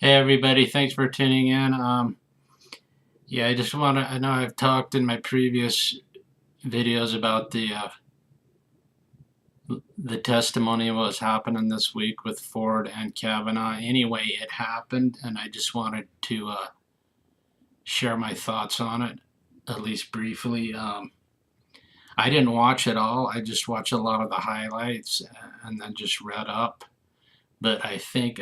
Hey everybody, thanks for tuning in. Yeah, I know I've talked in my previous videos about the testimony of what's happening this week with Ford and Kavanaugh. Anyway, it happened, and I just wanted to share my thoughts on it, at least briefly. I didn't watch it all. I just watched a lot of the highlights and then just read up. But I think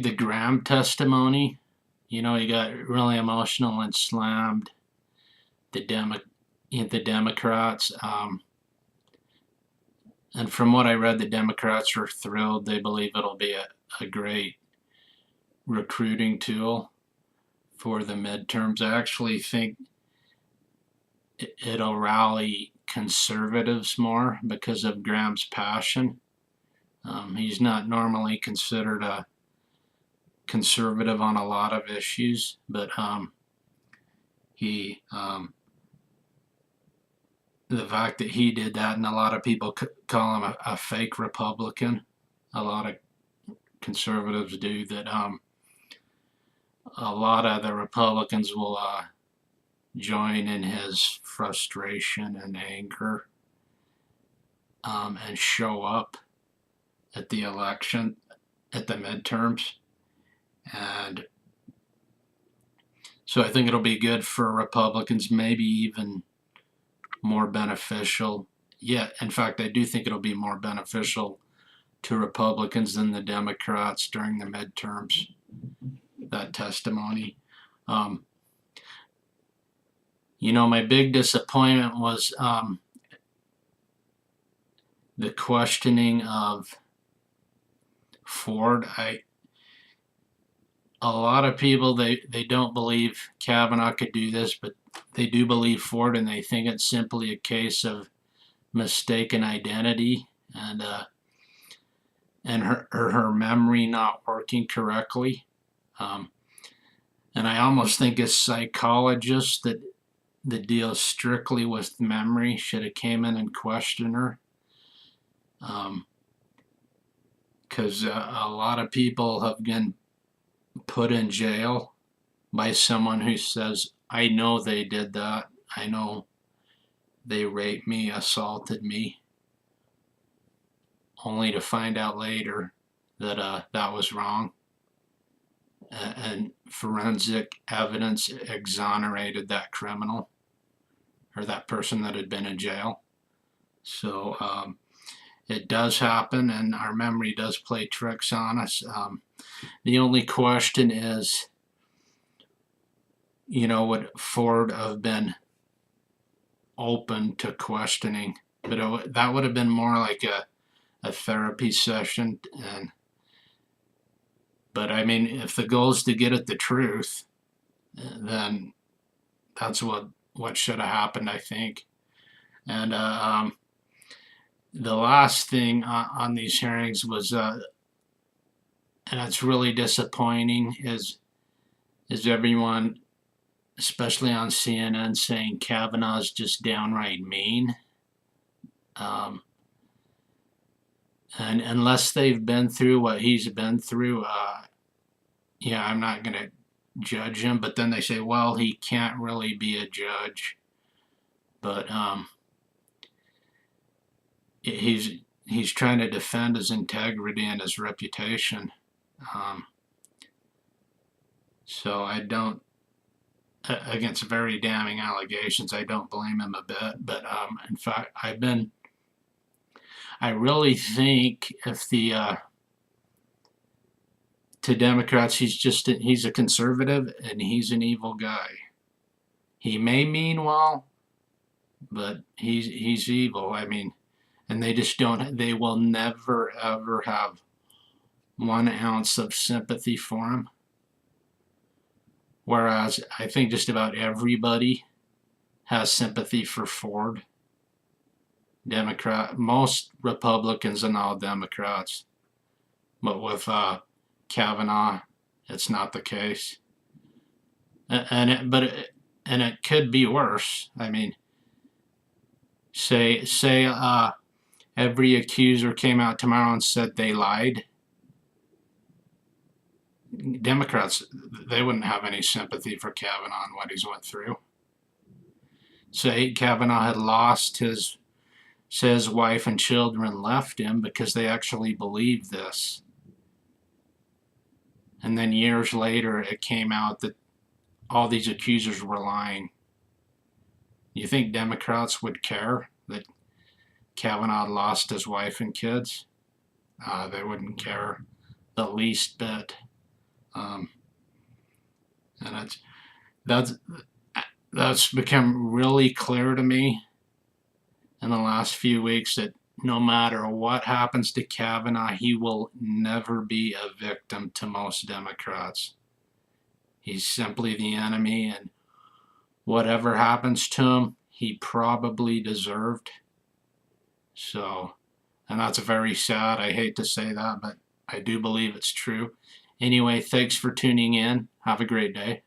the Graham testimony, he got really emotional and slammed the Demo- the Democrats. And from what I read, the Democrats are thrilled. They believe it'll be a great recruiting tool for the midterms. I actually think it'll rally conservatives more because of Graham's passion. He's not normally considered a conservative on a lot of issues, but he the fact that he did that, and a lot of people call him a fake Republican. A lot of conservatives do that. A lot of the Republicans will join in his frustration and anger and show up at the election, at the midterms. And so I think it'll be good for Republicans, maybe even more beneficial. Yeah, in fact, I do think it'll be more beneficial to Republicans than the Democrats during the midterms, that testimony. My big disappointment was the questioning of Ford. A lot of people, they don't believe Kavanaugh could do this, but they do believe Ford, and they think it's simply a case of mistaken identity and her memory not working correctly. And I almost think a psychologist that deals strictly with memory should have came in and questioned her. Because a lot of people have been put in jail by someone who says, I know they did that. I know they raped me, assaulted me, only to find out later that that was wrong. And forensic evidence exonerated that criminal or that person that had been in jail. So it does happen, and our memory does play tricks on us. The only question is, would Ford have been open to questioning? But that would have been more like a therapy session. But I mean, if the goal is to get at the truth, then that's what should have happened, I think. And the last thing on these hearings was, and it's really disappointing, is everyone, especially on CNN, saying Kavanaugh's just downright mean. And unless they've been through what he's been through, I'm not going to judge him. But then they say, well, he can't really be a judge. But he's trying to defend his integrity and his reputation. So I don't, against very damning allegations, I don't blame him a bit. But in fact, I really think if to Democrats, he's a conservative and he's an evil guy. He may mean well, but he's evil. I mean, and they will never ever have 1 ounce of sympathy for him. Whereas I think just about everybody has sympathy for Ford. Most Republicans and all Democrats. But with Kavanaugh, it's not the case. And it could be worse. I mean, say every accuser came out tomorrow and said they lied. Democrats, they wouldn't have any sympathy for Kavanaugh and what he's went through. Say Kavanaugh had lost his wife and children left him because they actually believed this. And then years later, it came out that all these accusers were lying. You think Democrats would care that Kavanaugh lost his wife and kids? They wouldn't care the least bit. And that's become really clear to me in the last few weeks that no matter what happens to Kavanaugh, he will never be a victim to most Democrats. He's simply the enemy, and whatever happens to him, he probably deserved. So, and that's very sad. I hate to say that, but I do believe it's true. Anyway, thanks for tuning in. Have a great day.